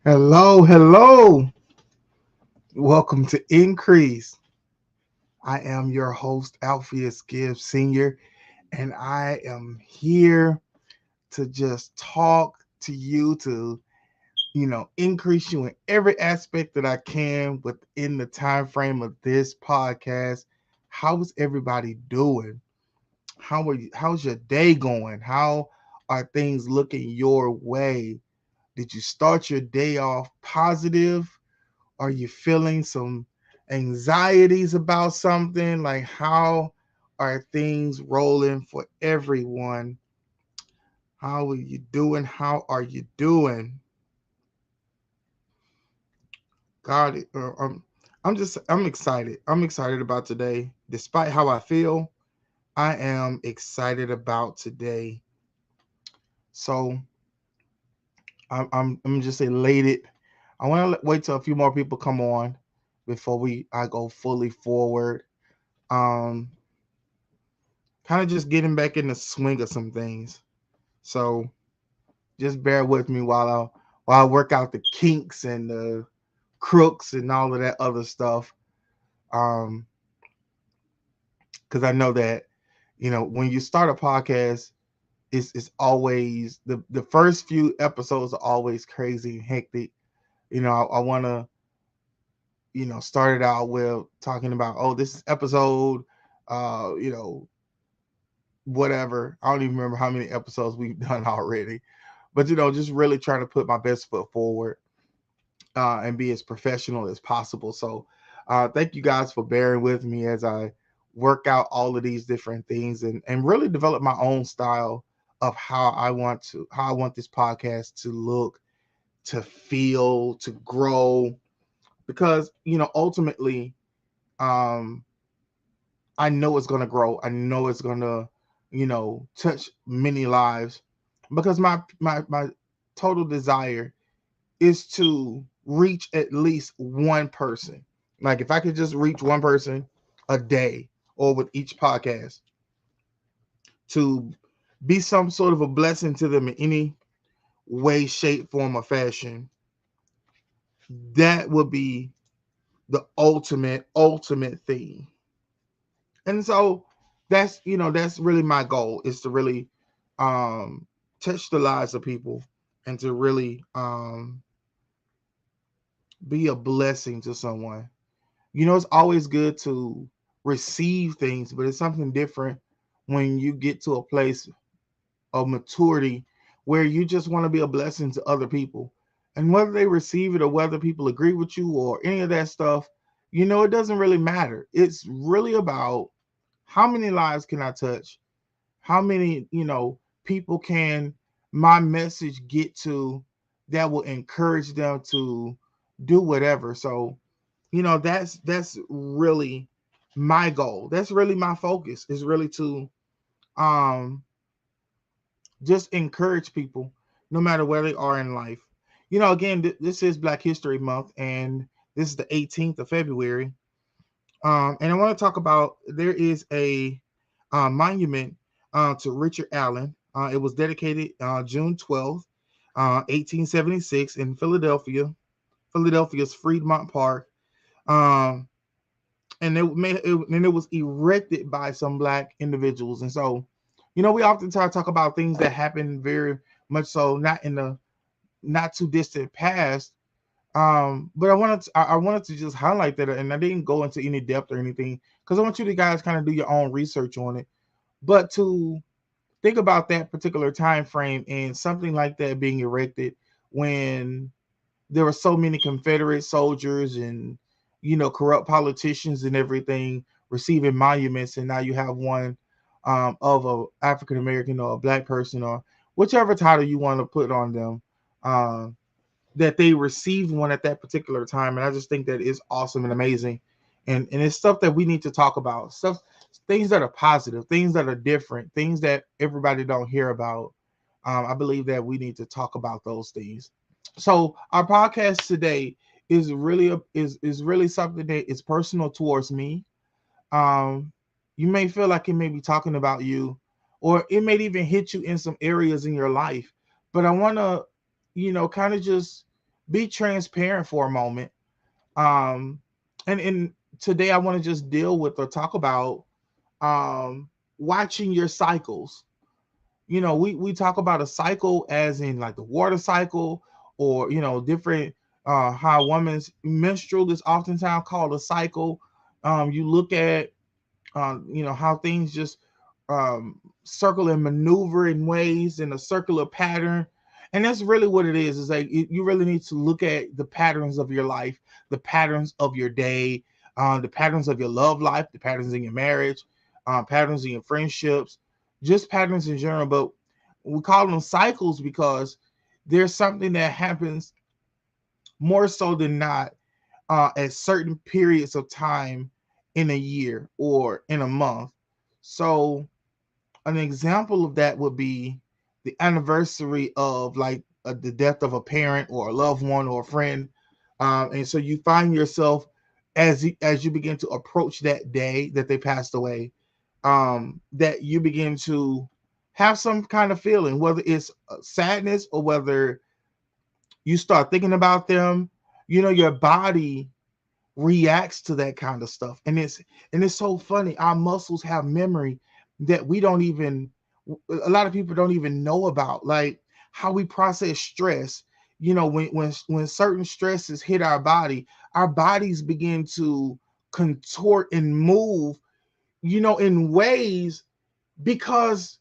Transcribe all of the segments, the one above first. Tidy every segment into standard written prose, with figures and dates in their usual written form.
Hello, hello. Welcome to Increase. I am your host, Alpheus Gibbs Sr., and I am here to just talk to you to, increase you in every aspect that I can within the time frame of this podcast. How is everybody doing? How's your day going? How are things looking your way? Did you start your day off positive? Are you feeling some anxieties about something? Like, how are things rolling for everyone? How are you doing? How are you doing? God, I'm excited. I'm excited about today. Despite how I feel, I am excited about today. So I'm just elated. I want to wait till a few more people come on before I go fully forward. Um, Kind of just getting back in the swing of some things. So just bear with me while I work out the kinks and crooks and all of that other stuff. Um, because I know that, when you start a podcast, it's always the first few episodes are always crazy and hectic. I want to, start it out with talking about, oh, this is episode, uh, you know, whatever. I don't even remember how many episodes we've done already, but just really trying to put my best foot forward, and be as professional as possible. So, thank you guys for bearing with me as I work out all of these different things and really develop my own style of how I want this podcast to look, to feel, to grow, because ultimately, um, I know it's gonna grow. I know it's gonna, touch many lives, because my total desire is to reach at least one person. Like, if I could just reach one person a day or with each podcast, to be some sort of a blessing to them in any way, shape, form, or fashion, that would be the ultimate thing. And so that's really my goal, is to really um touch the lives of people, and to really be a blessing to someone. It's always good to receive things, but it's something different when you get to a place of maturity where you just want to be a blessing to other people. And whether they receive it or whether people agree with you or any of that stuff, it doesn't really matter. It's really about, how many lives can I touch? How many, people can my message get to, that will encourage them to do whatever. So, that's really my goal. That's really my focus, is really to um just encourage people, no matter where they are in life. Again, this is Black History Month, and this is the 18th of February. And I want to talk about, there is a monument to Richard Allen. It was dedicated June 12th, 1876, in Philadelphia's Fremont Park. Um, and it was erected by some Black individuals. And so, we oftentimes talk about things that happen very much so not in the not too distant past. But I wanted to just highlight that, and I didn't go into any depth or anything, because I want you to guys kind of do your own research on it. But to think about that particular time frame and something like that being erected, when there were so many Confederate soldiers and corrupt politicians and everything receiving monuments, and now you have one of a African American or a Black person, or whichever title you want to put on them, um, that they received one at that particular time. And I just think that is awesome and amazing, and it's stuff that we need to talk about, things that are positive, things that are different, things that everybody don't hear about. I believe that we need to talk about those things. So our podcast today is really something that is personal towards me. um you may feel like it may be talking about you, or it may even hit you in some areas in your life, but I want to kind of just be transparent for a moment. Um and and today I want to just deal with, or talk about, um watching your cycles. We talk about a cycle as in like the water cycle, or different, how a woman's menstrual is oftentimes called a cycle. You look at, how things just circle and maneuver in ways in a circular pattern. And that's really what it is like, you really need to look at the patterns of your life, the patterns of your day, the patterns of your love life, the patterns in your marriage, patterns in your friendships, just patterns in general. But we call them cycles because there's something that happens more so than not, at certain periods of time in a year or in a month. So an example of that would be the anniversary of, like, the death of a parent or a loved one or a friend. And so you find yourself, as you begin to approach that day that they passed away, that you begin to have some kind of feeling, whether it's sadness or whether you start thinking about them. your body reacts to that kind of stuff. And it's so funny. Our muscles have memory that we don't even a lot of people don't even know about, like how we process stress. When certain stresses hit our bodies begin to contort and move, in ways, because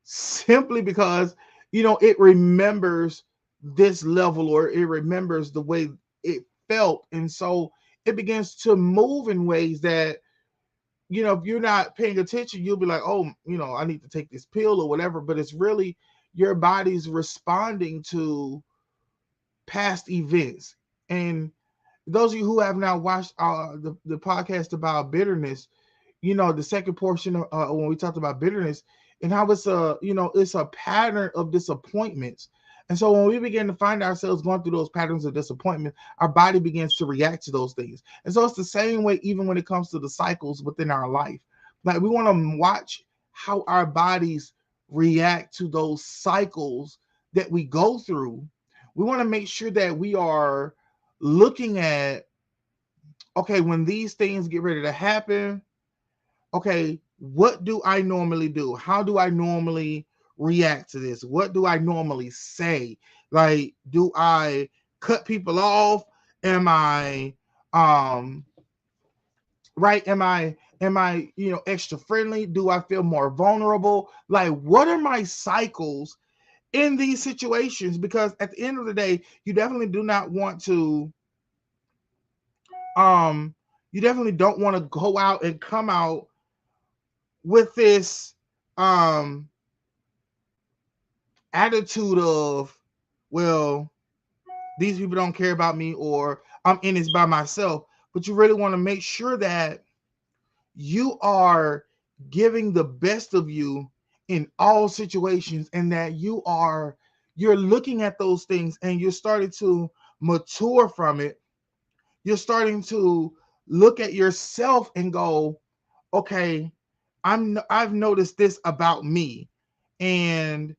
simply because it remembers this level, or it remembers the way it felt, and so it begins to move in ways that, if you're not paying attention, you'll be like, oh, I need to take this pill or whatever, but it's really your body's responding to past events. And those of you who have now watched the podcast about bitterness, the second portion of, when we talked about bitterness, and how it's a pattern of disappointments. And so when we begin to find ourselves going through those patterns of disappointment, our body begins to react to those things. And so it's the same way even when it comes to the cycles within our life. Like, we want to watch how our bodies react to those cycles that we go through. We want to make sure that we are looking at, okay, when these things get ready to happen, okay, what do I normally do? How do I normally react to this? What do I normally say? Like, do I cut people off? Am I right? Am I extra friendly? Do I feel more vulnerable? Like, what are my cycles in these situations? Because at the end of the day, you definitely do not want to you definitely don't want to go out and come out with this um attitude of, well, these people don't care about me, or I'm in this by myself. But you really want to make sure that you are giving the best of you in all situations, and that you're looking at those things and you're starting to mature from it. You're starting to look at yourself and go, okay, I've noticed this about me, and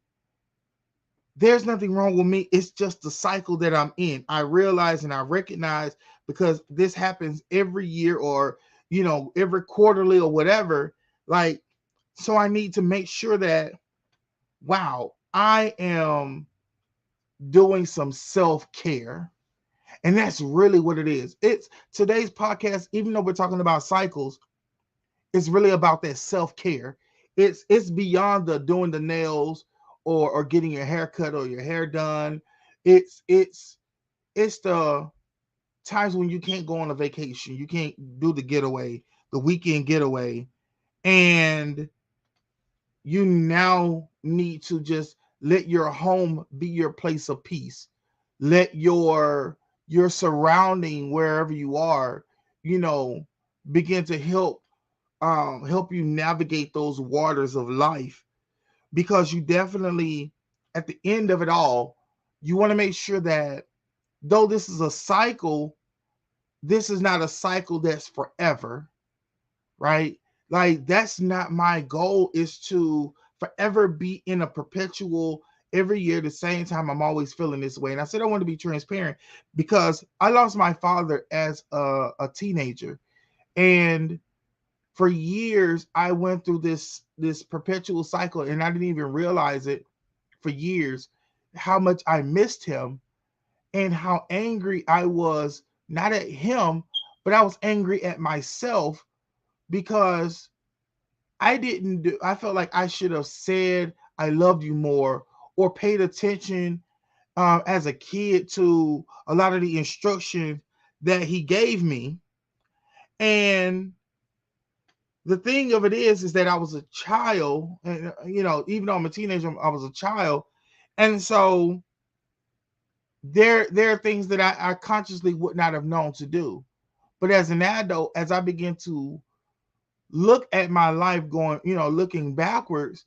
there's nothing wrong with me. It's just the cycle that I'm in. I realize and I recognize, because this happens every year, or every quarterly or whatever. Like, so I need to make sure that, wow, I am doing some self-care. And that's really what it is. It's today's podcast, even though we're talking about cycles, it's really about that self-care. It's beyond the doing the nails, or getting your hair cut or your hair done. It's the times when you can't go on a vacation, you can't do the getaway, the weekend getaway, and you now need to just let your home be your place of peace. Let your surrounding, wherever you are, you know begin to help you navigate those waters of life. Because you definitely, at the end of it all, you want to make sure that, though this is a cycle, this is not a cycle that's forever, right? Like, that's not my goal, is to forever be in a perpetual, every year the same time I'm always feeling this way. And I said I want to be transparent, because I lost my father as a teenager. And for years I went through this perpetual cycle, and I didn't even realize it for years, how much I missed him, and how angry I was, not at him, but I was angry at myself, because I felt like I should have said I loved you more, or paid attention as a kid to a lot of the instruction that he gave me. And the thing of it is that I was a child, and even though I'm a teenager, I was a child. And so there are things that I consciously would not have known to do. But as an adult, as I begin to look at my life, going, looking backwards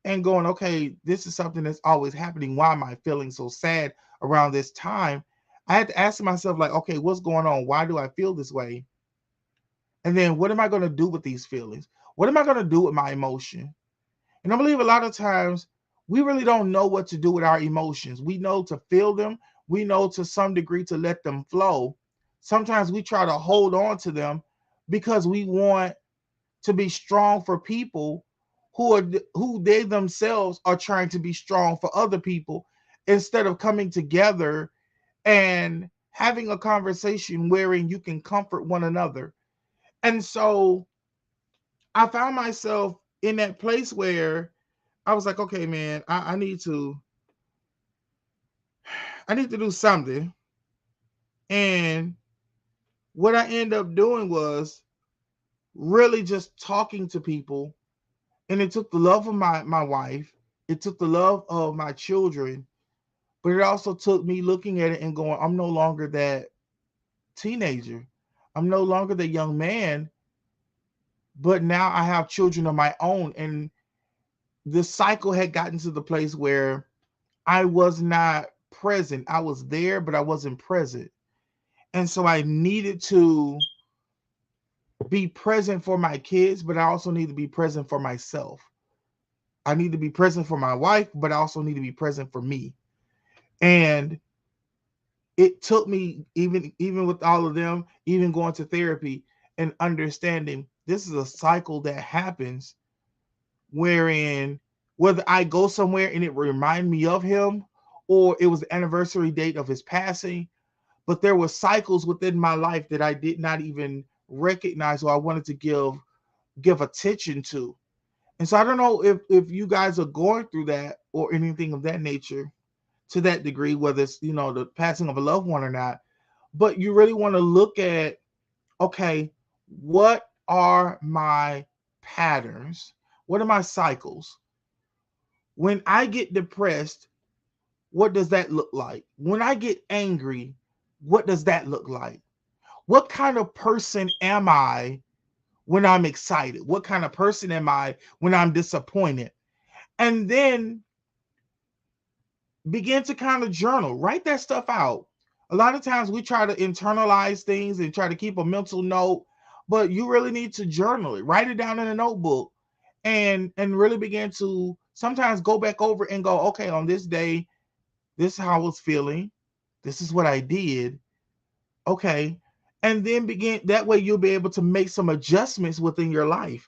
and going, okay, this is something that's always happening. Why am I feeling so sad around this time? I had to ask myself, like, okay, what's going on? Why do I feel this way? And then what am I going to do with these feelings? What am I going to do with my emotion? And I believe a lot of times we really don't know what to do with our emotions. We know to feel them, we know to some degree to let them flow. Sometimes we try to hold on to them because we want to be strong for people who they themselves are trying to be strong for other people, instead of coming together and having a conversation wherein you can comfort one another. And so I found myself in that place where I was like, okay, man, I need to do something. And what I ended up doing was really just talking to people. And it took the love of my wife, it took the love of my children, but it also took me looking at it and going, I'm no longer that teenager. I'm no longer the young man, but now I have children of my own. And the cycle had gotten to the place where I was not present. I was there, but I wasn't present. And so I needed to be present for my kids, but I also need to be present for myself. I need to be present for my wife, but I also need to be present for me. And it took me, even with all of them, even going to therapy and understanding this is a cycle that happens, wherein whether I go somewhere and it remind me of him, or it was the anniversary date of his passing, but there were cycles within my life that I did not even recognize or I wanted to give attention to. And so I don't know if you guys are going through that or anything of that nature to that degree, whether it's the passing of a loved one or not, but you really want to look at, okay, what are my patterns? What are my cycles? When I get depressed, what does that look like? When I get angry, what does that look like? What kind of person am I when I'm excited? What kind of person am I when I'm disappointed? And then begin to kind of journal, write that stuff out. A lot of times we try to internalize things and try to keep a mental note, but you really need to journal it, write it down in a notebook, and really begin to sometimes go back over and go, okay, on this day, this is how I was feeling, this is what I did, okay, and then begin that way you'll be able to make some adjustments within your life,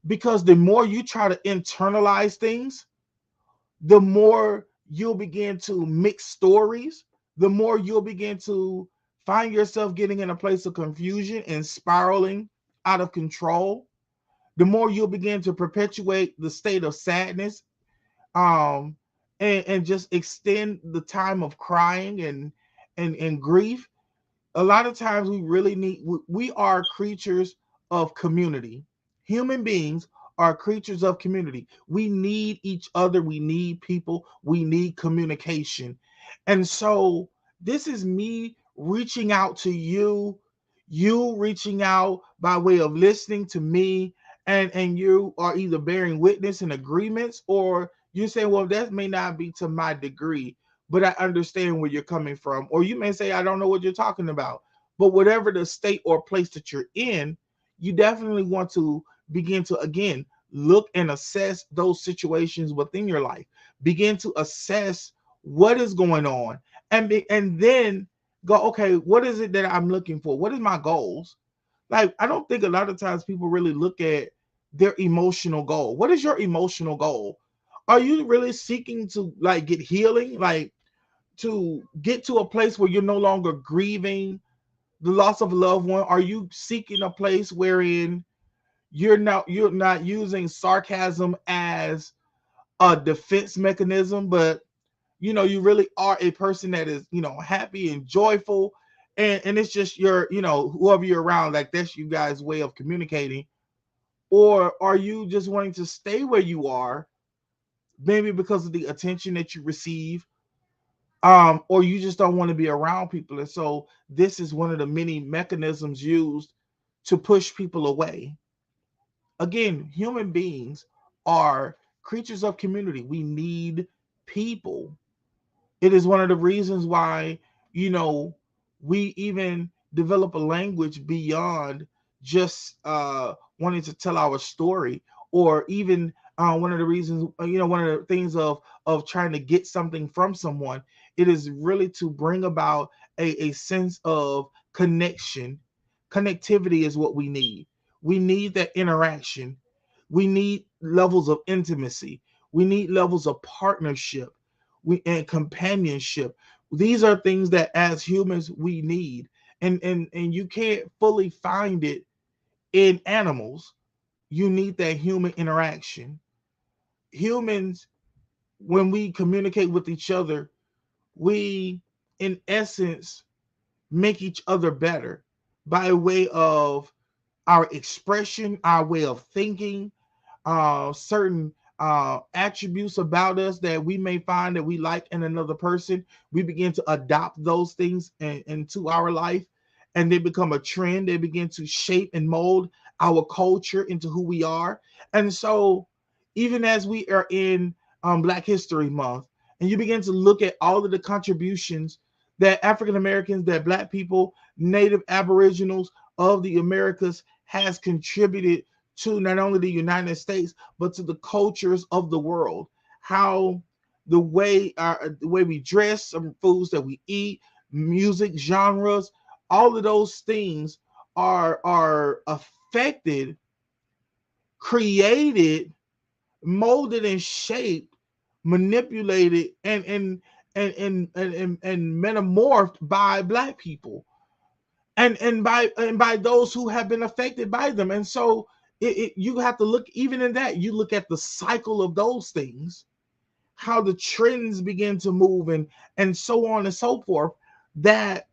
because the more you try to internalize things, the more you'll begin to mix stories, the more you'll begin to find yourself getting in a place of confusion and spiraling out of control, the more you'll begin to perpetuate the state of sadness, um, and just extend the time of crying and grief. A lot of times we are creatures of community. Human beings are creatures of community. We need each other, we need people, we need communication. And so this is me reaching out to you, you reaching out by way of listening to me, and you are either bearing witness and agreements, or you're saying, well, that may not be to my degree, but I understand where you're coming from. Or you may say, I don't know what you're talking about. But whatever the state or place that you're in, you definitely want to begin to, again, look and assess those situations within your life. Begin to assess what is going on, and then go, okay, what is it that I'm looking for? What is my goals? Like, I don't think a lot of times people really look at their emotional goal. What is your emotional goal? Are you really seeking to like get healing? Like, to get to a place where you're no longer grieving the loss of a loved one? Are you seeking a place wherein you're not using sarcasm as a defense mechanism, but you really are a person that is happy and joyful, and it's just your whoever you're around, like that's you guys' way of communicating? Or are you just wanting to stay where you are, maybe because of the attention that you receive, or you just don't want to be around people? And so this is one of the many mechanisms used to push people away. Again, human beings are creatures of community. We need people. It is one of the reasons why, you know, we even develop a language beyond just wanting to tell our story, or even one of the reasons, one of the things of trying to get something from someone It is really to bring about a sense of connection. Connectivity is what we need. We need that interaction. We need levels of intimacy. We need levels of partnership and companionship. These are things that as humans we need. And you can't fully find it in animals. You need that human interaction. Humans, when we communicate with each other, we in essence make each other better by way of our expression, our way of thinking, certain attributes about us that we may find that we like in another person. We begin to adopt those things into our life, and they become a trend. They begin to shape and mold our culture into who we are. And so, even as we are in Black History Month, and you begin to look at all of the contributions that African Americans, that Black people, Native Aboriginals of the Americas has contributed to not only the United States but to the cultures of the world. How the way we dress, some foods that we eat, music genres, all of those things are affected, created, molded, and shaped, manipulated, and metamorphed by Black people and by those who have been affected by them. And so you have to look even in that. You look at the cycle of those things, how the trends begin to move, and so on and so forth. That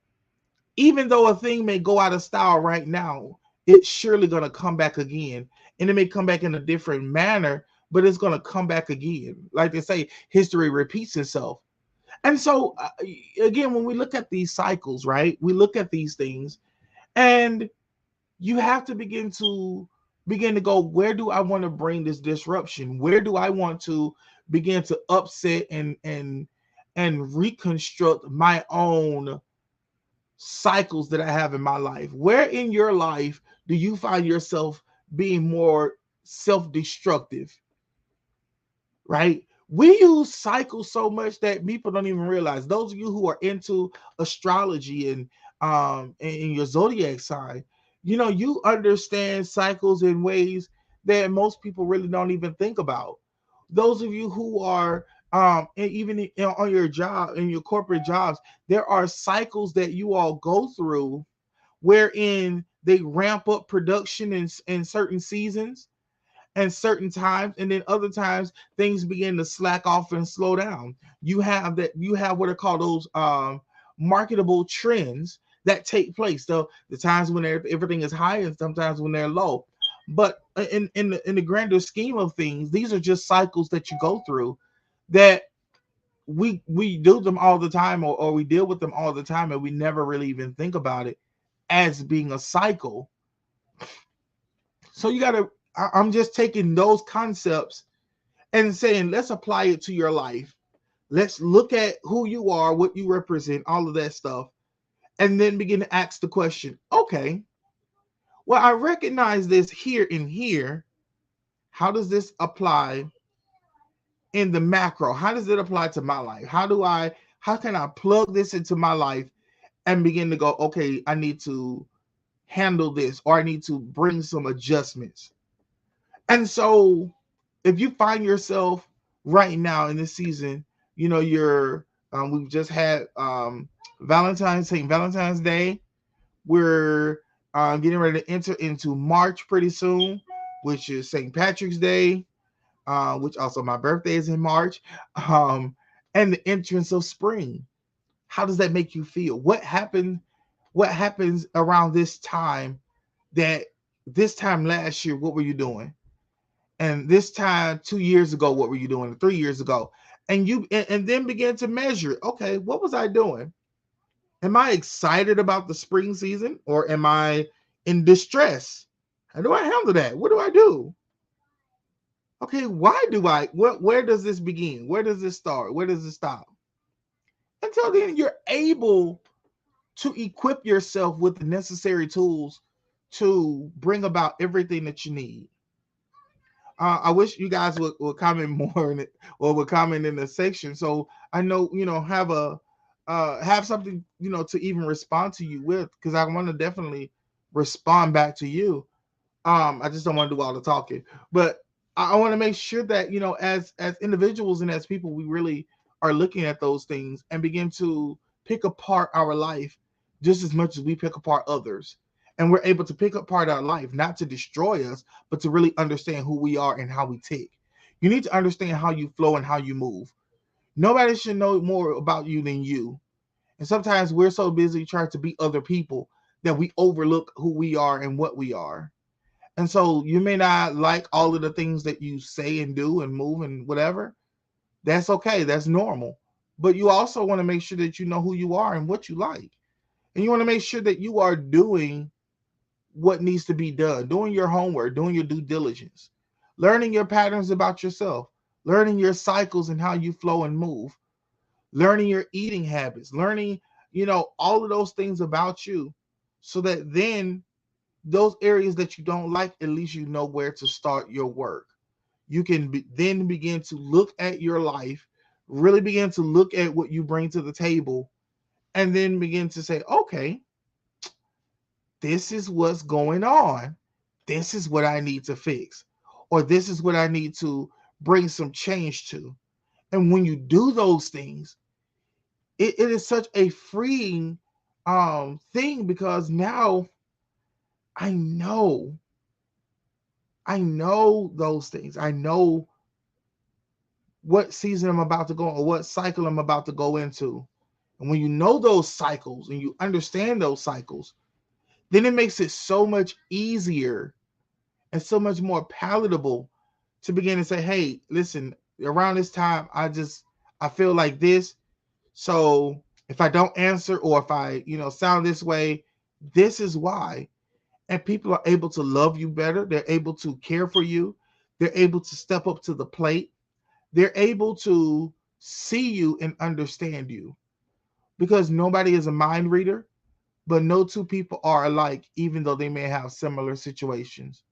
even though a thing may go out of style right now, it's surely going to come back again, and it may come back in a different manner, but it's going to come back again. Like they say, history repeats itself. And so again, when we look at these cycles, right, we look at these things, and you have to begin to go, where do I want to bring this disruption? Where do I want to begin to upset and reconstruct my own cycles that I have in my life? Where in your life do you find yourself being more self-destructive? Right? We use cycles so much that people don't even realize. Those of you who are into astrology and in your zodiac sign, you understand cycles in ways that most people really don't even think about. Those of you who are on your job, in your corporate jobs, there are cycles that you all go through wherein they ramp up production in certain seasons and certain times, and then other times things begin to slack off and slow down. You have what are called those marketable trends that take place. So the times when everything is high and sometimes when they're low. But in the grander scheme of things, these are just cycles that you go through, that we do them all the time, or we deal with them all the time, and we never really even think about it as being a cycle. So I'm just taking those concepts and saying, let's apply it to your life. Let's look at who you are, what you represent, all of that stuff, and then begin to ask the question, okay, well, I recognize this here and here. How does this apply in the macro? How does it apply to my life? How can I plug this into my life and begin to go, okay, I need to handle this, or I need to bring some adjustments. And so if you find yourself right now in this season, you're we've just had St. Valentine's Day. We're getting ready to enter into March pretty soon, which is St. Patrick's Day, which also my birthday is in March, and the entrance of spring. How does that make you feel? What happens around this time? That this time last year, what were you doing? And this time 2 years ago, what were you doing? 3 years ago? And then begin to measure, okay, what was I doing? Am I excited about the spring season, or am I in distress? How do I handle that? What do I do? Okay, where does this begin? Where does this start? Where does it stop? Until then, you're able to equip yourself with the necessary tools to bring about everything that you need. I wish you guys would comment more in it, or would comment in the section, so I know, have have something, to even respond to you with, because I want to definitely respond back to you. I just don't want to do all the talking, but I want to make sure that, as individuals and as people, we really are looking at those things and begin to pick apart our life just as much as we pick apart others. And we're able to pick apart our life, not to destroy us, but to really understand who we are and how we tick. You need to understand how you flow and how you move. Nobody should know more about you than you. And sometimes we're so busy trying to be other people that we overlook who we are and what we are. And so you may not like all of the things that you say and do and move and whatever. That's okay. That's normal. But you also want to make sure that you know who you are and what you like. And you want to make sure that you are doing what needs to be done, doing your homework, doing your due diligence, learning your patterns about yourself, learning your cycles and how you flow and move, learning your eating habits, learning, all of those things about you, so that then those areas that you don't like, at least you know where to start your work. You can then begin to look at your life, really begin to look at what you bring to the table, and then begin to say, okay, this is what's going on. This is what I need to fix, or this is what I need to bring some change to. And when you do those things, it is such a freeing thing, because now I know I know those things. I know what season I'm about to go, or what cycle I'm about to go into. And when you know those cycles and you understand those cycles, then it makes it so much easier and so much more palatable to begin to say, hey, listen, around this time, I feel like this. So if I don't answer, or if I, sound this way, this is why. And people are able to love you better. They're able to care for you. They're able to step up to the plate. They're able to see you and understand you, because nobody is a mind reader, but no two people are alike, even though they may have similar situations.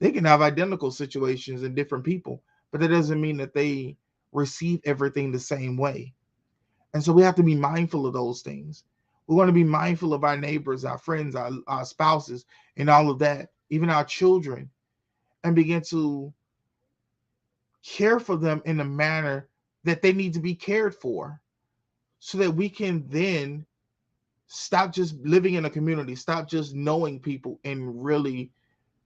They can have identical situations in different people, but that doesn't mean that they receive everything the same way. And so we have to be mindful of those things. We want to be mindful of our neighbors, our friends, our spouses, and all of that, even our children, and begin to care for them in a manner that they need to be cared for, so that we can then stop just living in a community, stop just knowing people, and really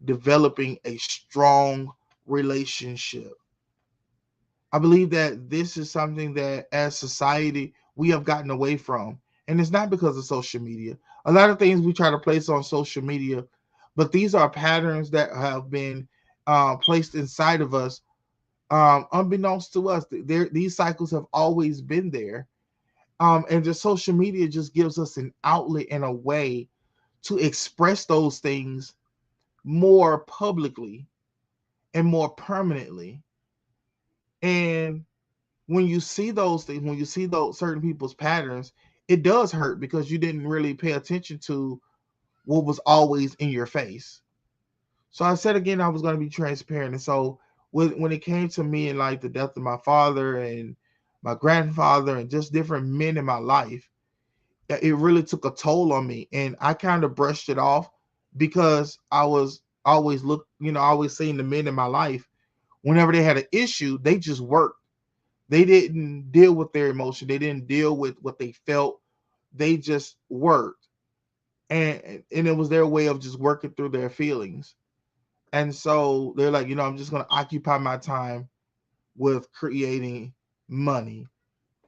developing a strong relationship. I believe that this is something that as society we have gotten away from. And it's not because of social media. A lot of things we try to place on social media, but these are patterns that have been placed inside of us, unbeknownst to us. These cycles have always been there. And the social media just gives us an outlet and a way to express those things more publicly and more permanently. And when you see those things, when you see those certain people's patterns, it does hurt, because you didn't really pay attention to what was always in your face. So I said again, I was going to be transparent. And so when it came to me, and like the death of my father and my grandfather and just different men in my life, it really took a toll on me. And I kind of brushed it off, because I was always seeing the men in my life, whenever they had an issue, they just worked. They didn't deal with their emotion. They didn't deal with what they felt. They just worked. And it was their way of just working through their feelings. And so they're like, I'm just going to occupy my time with creating money,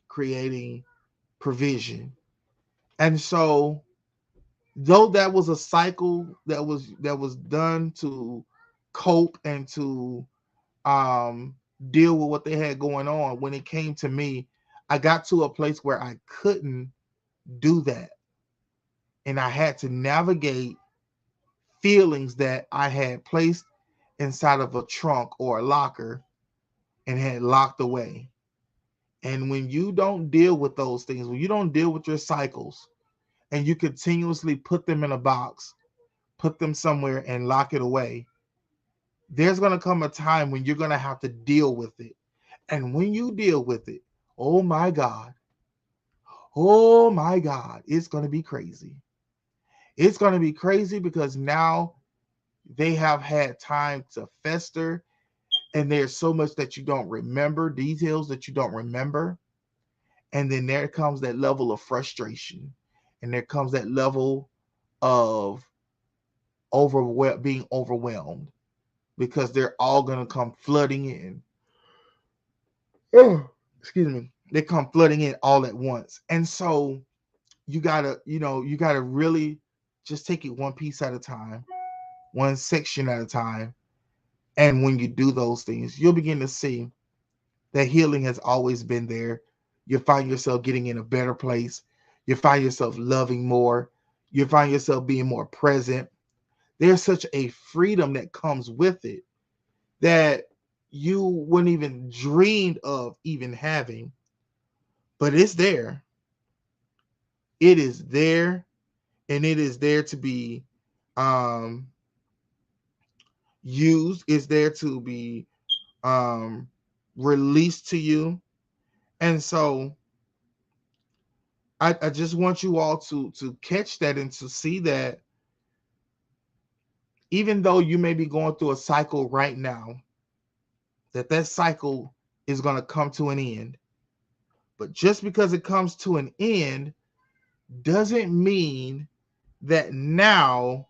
creating provision. And so, though that was a cycle that was done to cope and to um deal with what they had going on, when it came to me, I got to a place where I couldn't do that, and I had to navigate feelings that I had placed inside of a trunk or a locker and had locked away. And when you don't deal with those things, when you don't deal with your cycles, and you continuously put them in a box, put them somewhere and lock it away, there's going to come a time when you're going to have to deal with it. And when you deal with it, oh my God, Oh my God, it's going to be crazy. It's going to be crazy because now they have had time to fester, and there's so much that you don't remember, details that you don't remember. And then there comes that level of frustration, and there comes that level of being overwhelmed because they're all going to come flooding in. Oh, excuse me. They come flooding in all at once. And so you gotta really just take it one piece at a time, one section at a time. And when you do those things, you'll begin to see that healing has always been there. You find yourself getting in a better place. You find yourself loving more. You find yourself being more present. There's such a freedom that comes with it that you wouldn't even dreamed of even having, but it's there. It is there, and it is there to be um used, is there to be um released to you. And so I just want you all to catch that and to see that even though you may be going through a cycle right now, that cycle is going to come to an end. But just because it comes to an end doesn't mean that now,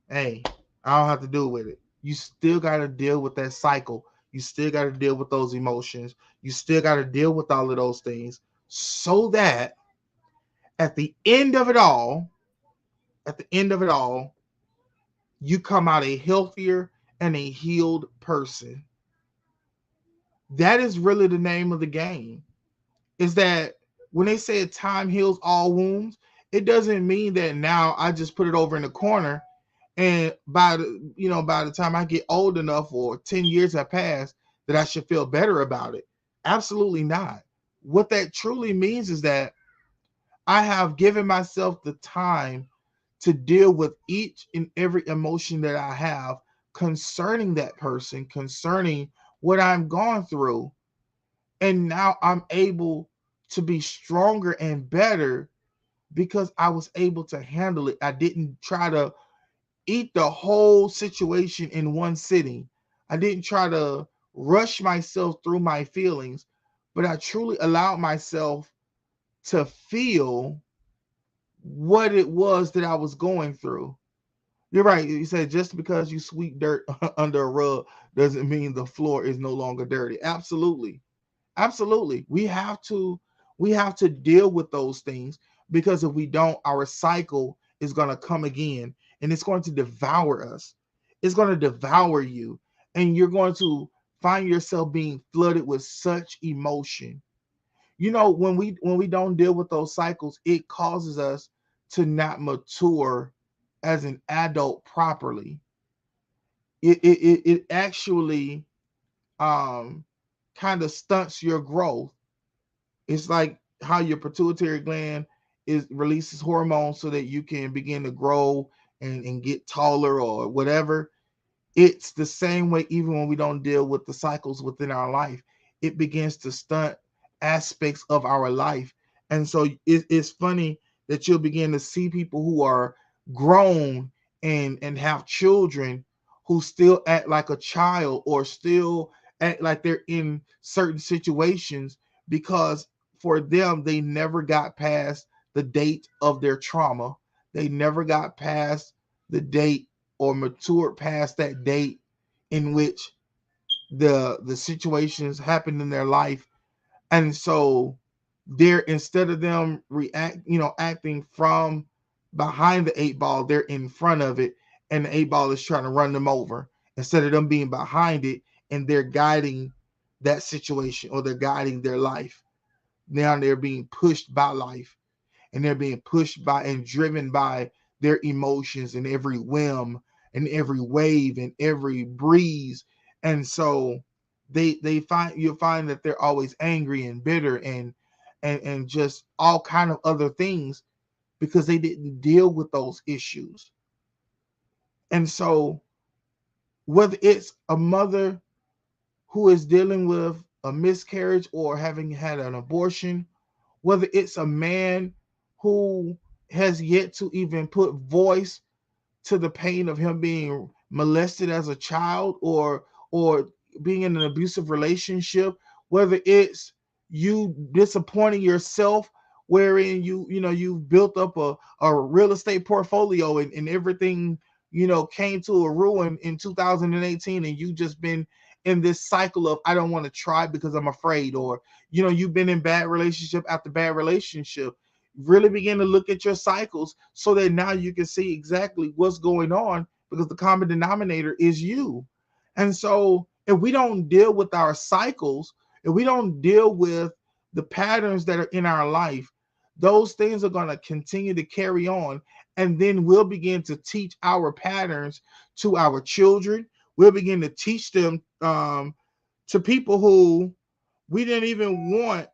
hey, I don't have to deal with it. You still got to deal with that cycle. You still got to deal with those emotions. You still got to deal with all of those things so that at the end of it all, at the end of it all, you come out a healthier and a healed person. That is really the name of the game. Is that when they say time heals all wounds, it doesn't mean that now I just put it over in the corner and by the time I get old enough or 10 years have passed that I should feel better about it. Absolutely not. What that truly means is that I have given myself the time to deal with each and every emotion that I have concerning that person, concerning what I'm going through. And now I'm able to be stronger and better because I was able to handle it. I didn't try to eat the whole situation in one sitting. I didn't try to rush myself through my feelings, but I truly allowed myself to feel what it was that I was going through. You're right. You said just because you sweep dirt under a rug doesn't mean the floor is no longer dirty. Absolutely. Absolutely. We have to deal with those things because if we don't, our cycle is going to come again and it's going to devour us. It's going to devour you and you're going to find yourself being flooded with such emotion. When we don't deal with those cycles, it causes us to not mature as an adult properly. It actually um kind of stunts your growth. It's like how your pituitary gland is releases hormones so that you can begin to grow and get taller or whatever. It's the same way even when we don't deal with the cycles within our life. It begins to stunt aspects of our life. And so it's funny that you'll begin to see people who are grown and have children who still act like a child or still act like they're in certain situations because for them they never got past the date of their trauma. They never got past the date or matured past that date in which the situations happened in their life. And so they're, instead of them acting from behind the eight ball, they're in front of it and the eight ball is trying to run them over instead of them being behind it and they're guiding that situation or they're guiding their life. Now they're being pushed by life and they're being pushed by and driven by their emotions and every whim and every wave and every breeze. And so you'll find that they're always angry and bitter and just all kind of other things because they didn't deal with those issues. And so whether it's a mother who is dealing with a miscarriage or having had an abortion, whether it's a man who has yet to even put voice to the pain of him being molested as a child, or being in an abusive relationship, whether it's you disappointing yourself, wherein you've built up a real estate portfolio, and everything came to a ruin in 2018, and you just been in this cycle of, I don't want to try because I'm afraid, or you've been in bad relationship after bad relationship. Really begin to look at your cycles so that now you can see exactly what's going on, because the common denominator is you. And so if we don't deal with our cycles, if we don't deal with the patterns that are in our life, those things are going to continue to carry on. And then we'll begin to teach our patterns to our children. We'll begin to teach them to people who we didn't even want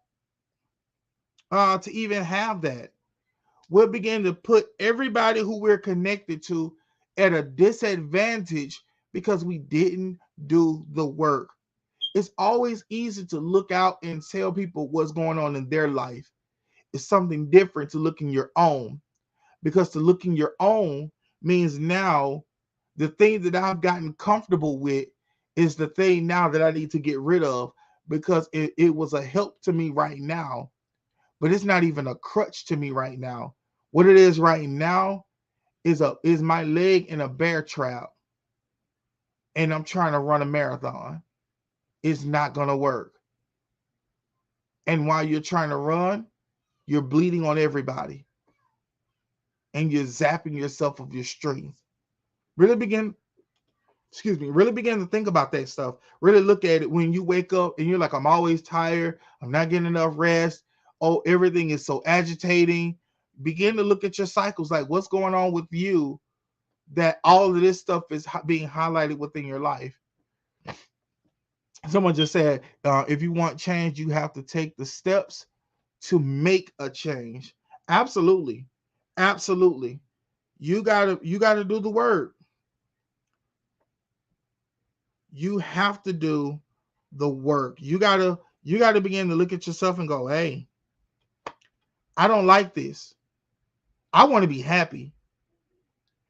to even have that. We'll begin to put everybody who we're connected to at a disadvantage because we didn't do the work. It's always easy to look out and tell people what's going on in their life. It's something different to look in your own, because to look in your own means now the thing that I've gotten comfortable with is the thing now that I need to get rid of, because it was a help to me right now, but it's not even a crutch to me right now. What it is right now is my leg in a bear trap, and I'm trying to run a marathon. It's not gonna work. And while you're trying to run, you're bleeding on everybody, and you're zapping yourself of your strength. Really begin, really begin to think about that stuff. Really look at it when you wake up and you're like, I'm always tired. I'm not getting enough rest. Oh, everything is so agitating. Begin to look at your cycles, like what's going on with you, that all of this stuff is being highlighted within your life. Someone just said, if you want change, you have to take the steps to make a change. Absolutely. Absolutely. You gotta do the work. You have to do the work. You gotta begin to look at yourself and go, hey, I don't like this. I want to be happy.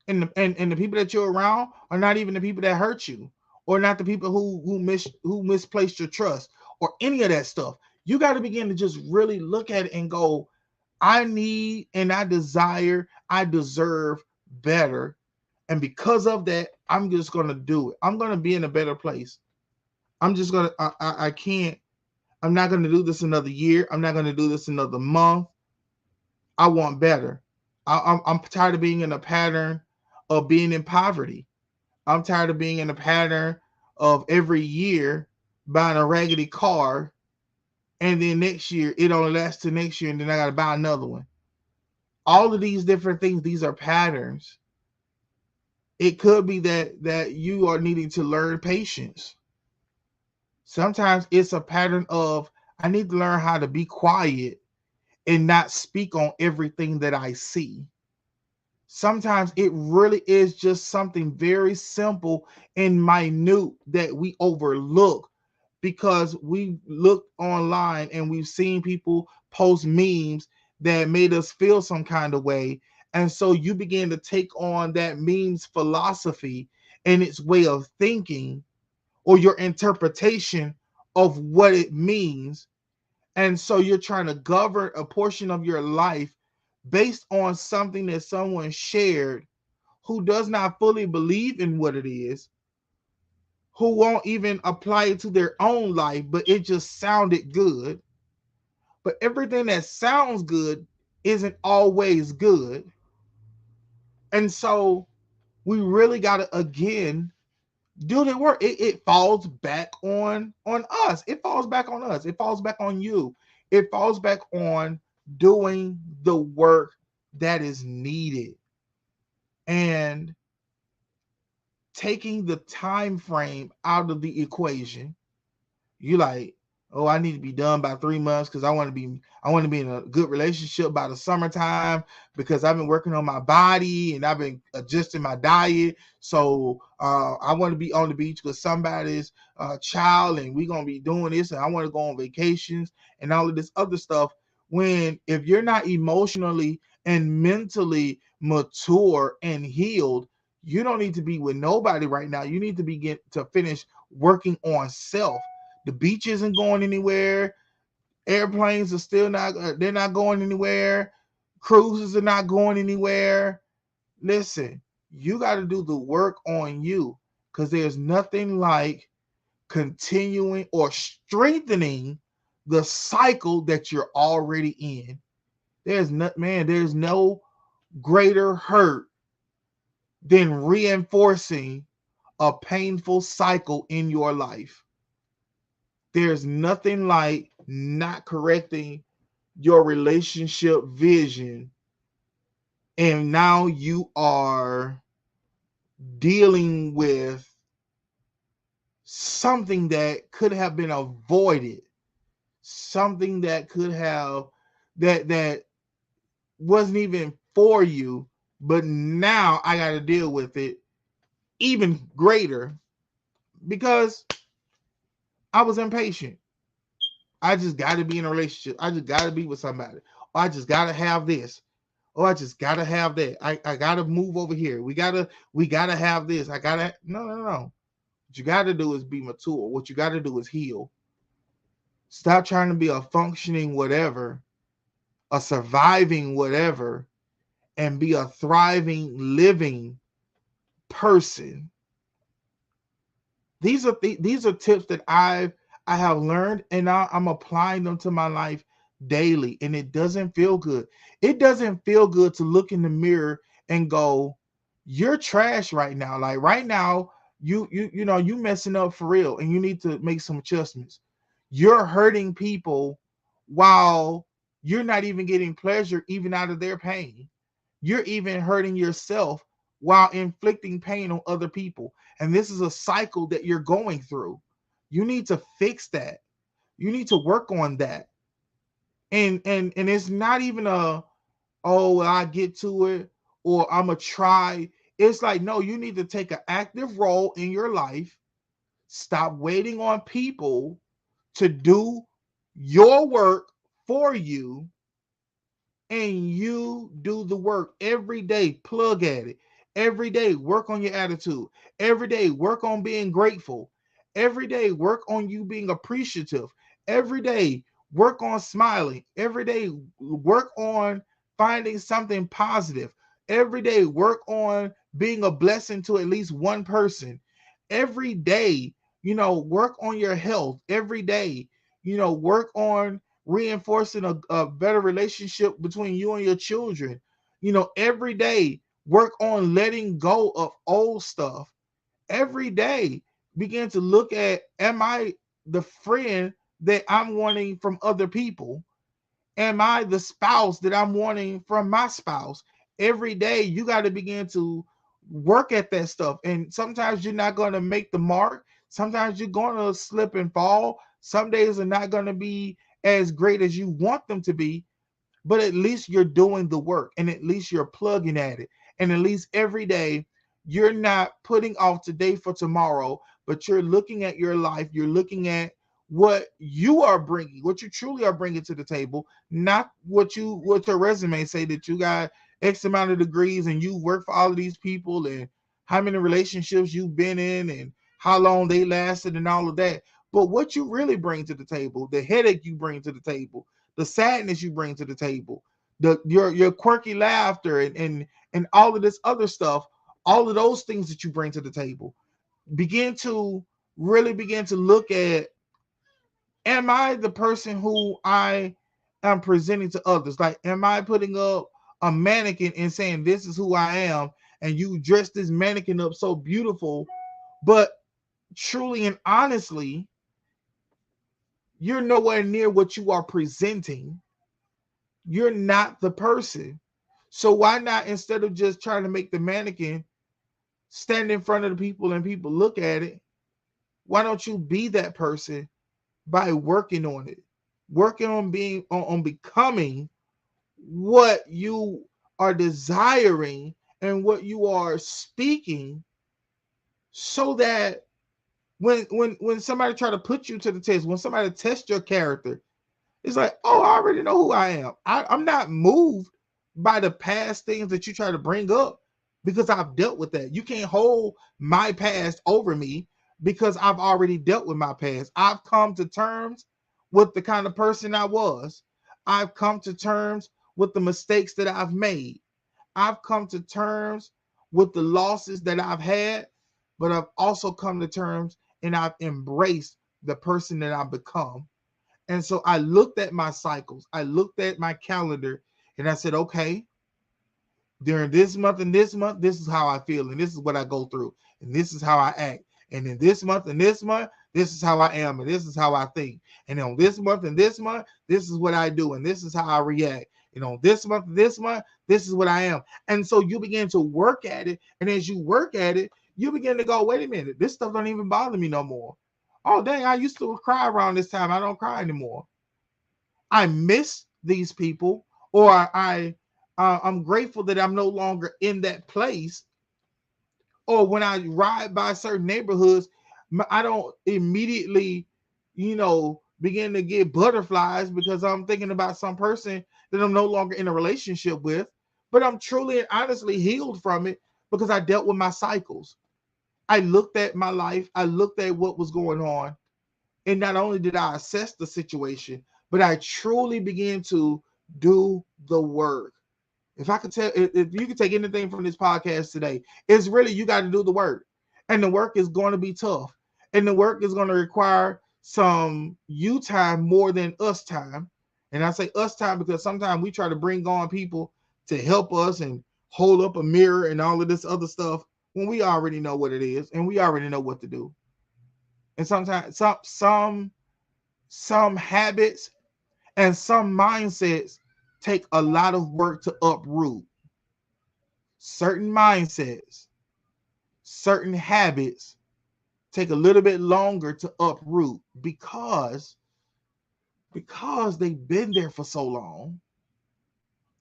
And the people that you're around are not even the people that hurt you, or not the people who misplaced your trust, or any of that stuff. You got to begin to just really look at it and go, I need and I desire, I deserve better. And because of that, I'm just going to do it. I'm going to be in a better place. I'm just going to, I can't, I'm not going to do this another year. I'm not going to do this another month. I want better. I'm tired of being in a pattern of being in poverty. I'm tired of being in a pattern of every year buying a raggedy car, and then next year it only lasts to next year, and then I got to buy another one. All of these different things, these are patterns. It could be that you are needing to learn patience. Sometimes it's a pattern of, I need to learn how to be quiet and not speak on everything that I see. Sometimes it really is just something very simple and minute that we overlook, because we looked online and we've seen people post memes that made us feel some kind of way. And so you begin to take on that meme's philosophy and its way of thinking, or your interpretation of what it means. And so you're trying to govern a portion of your life based on something that someone shared, who does not fully believe in what it is, who won't even apply it to their own life, but it just sounded good. But everything that sounds good isn't always good. And so we really got to, again, do the work. It falls back on us. It falls back on us. It falls back on you. It falls back on doing the work that is needed, and taking the time frame out of the equation. You like, oh, I need to be done by 3 months because I want to be in a good relationship by the summertime, because I've been working on my body and I've been adjusting my diet. So I want to be on the beach with somebody's child, and we're gonna be doing this, and I want to go on vacations and all of this other stuff. when if you're not emotionally and mentally mature and healed, you don't need to be with nobody right now. You need to begin to finish working on self. The beach isn't going anywhere. Airplanes are still not, they're not going anywhere. Cruises are not going anywhere. Listen, you got to do the work on you, because there's nothing like continuing or strengthening the cycle that you're already in. There's no greater hurt than reinforcing a painful cycle in your life. There's nothing like not correcting your relationship vision, and now you are dealing with something that could have been avoided, something that could have that wasn't even for you, but now I got to deal with it even greater because I was impatient. I just got to be in a relationship. I just got to be with somebody. Or I just got to have this. Or I just got to have that. I got to move over here. We gotta have this. I gotta no. What you got to do is be mature. What you got to do is heal. Stop trying to be a functioning whatever, a surviving whatever, and be a thriving, living person. These are tips that I have learned, and now I'm applying them to my life daily, and it doesn't feel good. It doesn't feel good to look in the mirror and go, "You're trash right now." Like right now, you messing up for real, and you need to make some adjustments. You're hurting people while you're not even getting pleasure even out of their pain. You're even hurting yourself while inflicting pain on other people. And this is a cycle that you're going through. You need to fix that. You need to work on that. And it's not even a, oh, well, I get to it, or I'm gonna try. It's like, no, you need to take an active role in your life. Stop waiting on people to do your work for you, and you do the work every day. Plug at it every day. Work on your attitude every day. Work on being grateful every day. Work on you being appreciative every day. Work on smiling every day. Work on finding something positive every day. Work on being a blessing to at least one person every day. Work on your health every day. Work on reinforcing a better relationship between you and your children. Every day, work on letting go of old stuff. Every day, begin to look at, am I the friend that I'm wanting from other people? Am I the spouse that I'm wanting from my spouse? Every day, you got to begin to work at that stuff. And sometimes you're not going to make the mark. Sometimes you're going to slip and fall. Some days are not going to be as great as you want them to be, but at least you're doing the work, and at least you're plugging at it. And at least every day you're not putting off today for tomorrow, but you're looking at your life. You're looking at what you are bringing, what you truly are bringing to the table, not what your resume say, that you got X amount of degrees and you work for all of these people, and how many relationships you've been in, and how long they lasted, and all of that. But what you really bring to the table, the headache you bring to the table, the sadness you bring to the table, your quirky laughter, and all of this other stuff, all of those things that you bring to the table. Begin to really begin to look at, am I the person who I am presenting to others? Like, am I putting up a mannequin and saying this is who I am, and you dress this mannequin up so beautiful, but truly and honestly, you're nowhere near what you are presenting. You're not the person. So why not, instead of just trying to make the mannequin stand in front of the people and people look at it, why don't you be that person by working on it, working on being on becoming what you are desiring and what you are speaking, so that when somebody try to put you to the test, when somebody tests your character, It's like, oh, I already know who I am. I'm not moved by the past things that you try to bring up because I've dealt with that. You can't hold my past over me because I've already dealt with my past. I've come to terms with the kind of person I was. I've come to terms with the mistakes that I've made. I've come to terms with the losses that I've had, but I've also come to terms and I've embraced the person that I've become. And so I looked at my cycles, I looked at my calendar, and I said, okay, during this month and this is how I feel, and this is what I go through, and this is how I act. And in this month and this month, this is how I am, and this is how I think. And on this month and this month, this is what I do, and this is how I react. And on this month, this is what I am. And so you begin to work at it, and as you work at it, you begin to go, wait a minute, this stuff don't even bother me no more. Oh dang, I used to cry around this time. I don't cry anymore. I miss these people, or I'm grateful that I'm no longer in that place. Or when I ride by certain neighborhoods, I don't immediately, begin to get butterflies because I'm thinking about some person that I'm no longer in a relationship with. But I'm truly and honestly healed from it because I dealt with my cycles. I looked at my life, I looked at what was going on, and not only did I assess the situation, but I truly began to do the work. If I could tell, if you could take anything from this podcast today, it's really you got to do the work. And the work is going to be tough. And the work is going to require some you time more than us time. And I say us time because sometimes we try to bring on people to help us and hold up a mirror and all of this other stuff when we already know what it is and we already know what to do. And sometimes some habits and some mindsets take a lot of work to uproot. Certain mindsets, certain habits take a little bit longer to uproot because they've been there for so long.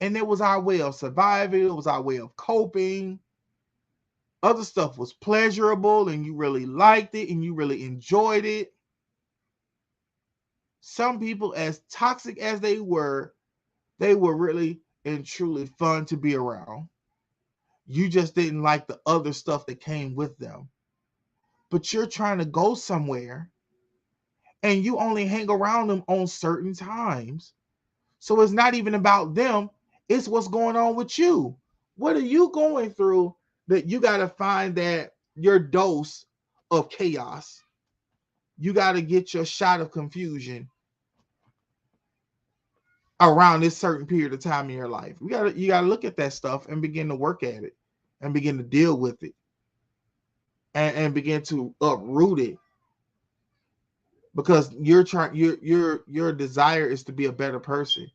And it was our way of surviving, it was our way of coping. Other stuff was pleasurable and you really liked it and you really enjoyed it. Some people, as toxic as they were really and truly fun to be around. You just didn't like the other stuff that came with them. But you're trying to go somewhere and you only hang around them on certain times. So it's not even about them, it's what's going on with you. What are you going through that you got to find that your dose of chaos? You got to get your shot of confusion around this certain period of time in your life. You got to look at that stuff and begin to work at it and begin to deal with it and begin to uproot it because you're trying your desire is to be a better person.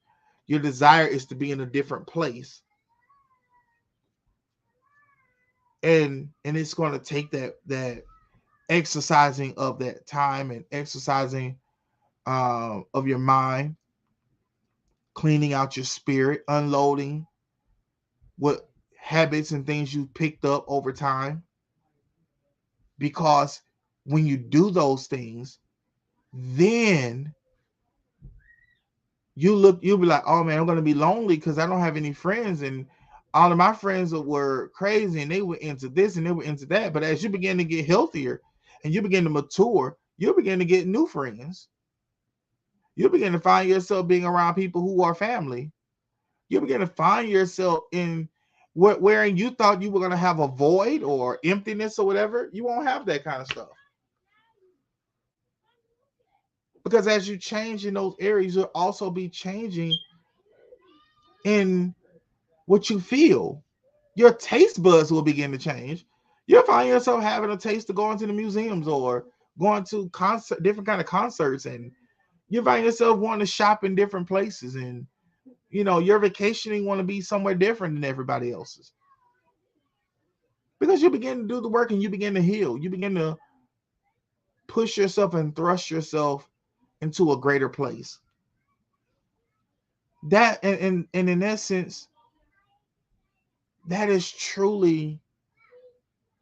Your desire is to be in a different place. And it's going to take that exercising of that time and exercising of your mind, cleaning out your spirit, unloading what habits and things you picked up over time. Because when you do those things, then you'll be like, oh man, I'm gonna be lonely because I don't have any friends, and all of my friends were crazy and they were into this and they were into that. But as you begin to get healthier and you begin to mature, you begin to get new friends. You begin to find yourself being around people who are family. You begin to find yourself in wherein you thought you were gonna have a void or emptiness or whatever. You won't have that kind of stuff. Because as you change in those areas, you'll also be changing in what you feel. Your taste buds will begin to change. You'll find yourself having a taste to going to the museums or going to different kind of concerts, and you find yourself wanting to shop in different places, and your vacationing want to be somewhere different than everybody else's. Because you begin to do the work and you begin to heal. You begin to push yourself and thrust yourself into a greater place. That and in essence, that is truly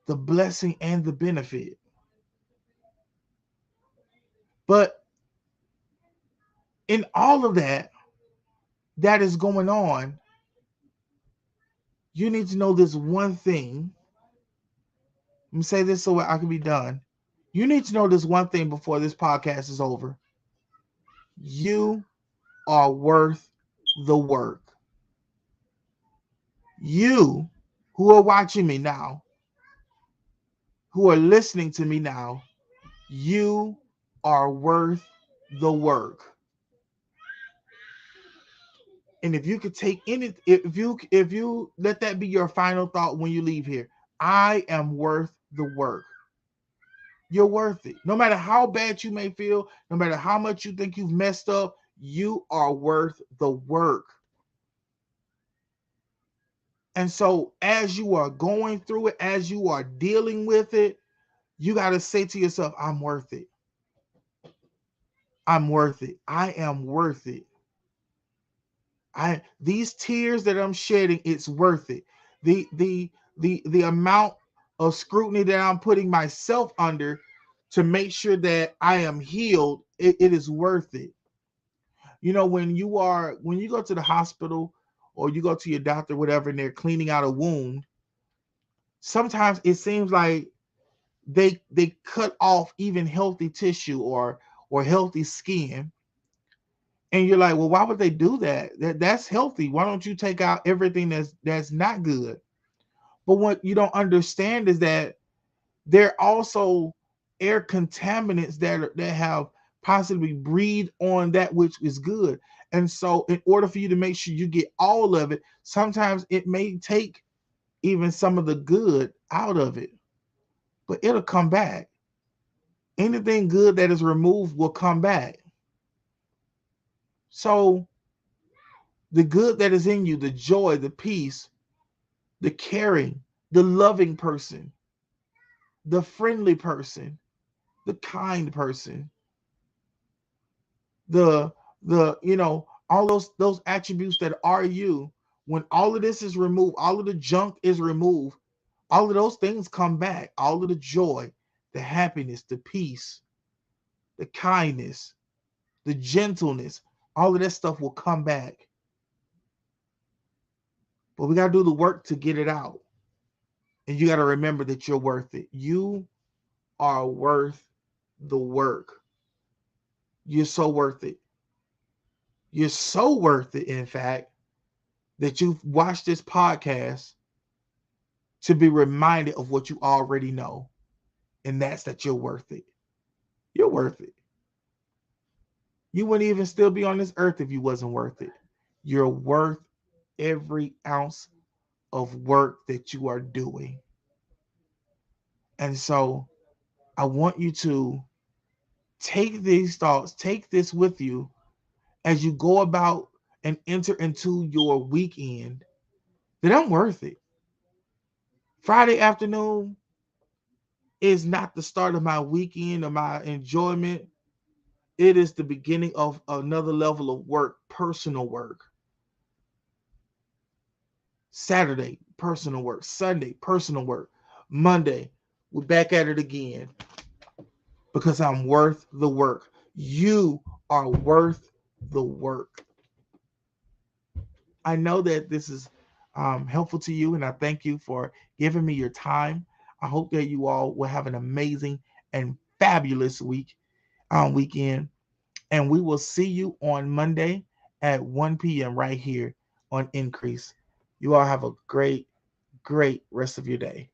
the blessing and the benefit. But In all of that is going on, you need to know this one thing. Let me say this so I can be done. You need to know this one thing before this podcast is over. You are worth the work. You who are watching me now, who are listening to me now, you are worth the work. And if you could take any, if you let that be your final thought when you leave here, I am worth the work. You're worth it. No matter how bad you may feel, no matter how much you think you've messed up, you are worth the work. And so as you are going through it, as you are dealing with it, you got to say to yourself, I'm worth it. I'm worth it. I am worth it. These tears that I'm shedding, it's worth it. The amount of scrutiny that I'm putting myself under to make sure that I am healed, it is worth it. You know, when you go to the hospital or you go to your doctor, whatever, and they're cleaning out a wound, sometimes it seems like they cut off even healthy tissue or healthy skin. And you're like, well, why would they do that? That's healthy. Why don't you take out everything that's not good? But what you don't understand is that there are also air contaminants that have possibly breathed on that which is good. And so in order for you to make sure you get all of it, sometimes it may take even some of the good out of it, but it'll come back. Anything good that is removed will come back. So the good that is in you, the joy, the peace, the caring, the loving person, the friendly person, the kind person, the all those attributes that are you, when all of this is removed, all of the junk is removed, all of those things come back. All of the joy, the happiness, the peace, the kindness, the gentleness, all of that stuff will come back. But we got to do the work to get it out. And you got to remember that you're worth it. You are worth the work. You're so worth it. You're so worth it, in fact, that you've watched this podcast to be reminded of what you already know. And that's that you're worth it. You're worth it. You wouldn't even still be on this earth if you wasn't worth it. You're worth every ounce of work that you are doing. And so I want you to take these thoughts, take this with you as you go about and enter into your weekend, that I'm worth it. Friday afternoon is not the start of my weekend or my enjoyment. It is the beginning of another level of work, personal work. Saturday, personal work. Sunday, personal work. Monday, we're back at it again because I'm worth the work. You are worth the work. I know that this is helpful to you, and I thank you for giving me your time. I hope that you all will have an amazing and fabulous weekend, and we will see you on Monday at 1 p.m. right here on Increase. You all have a great rest of your day.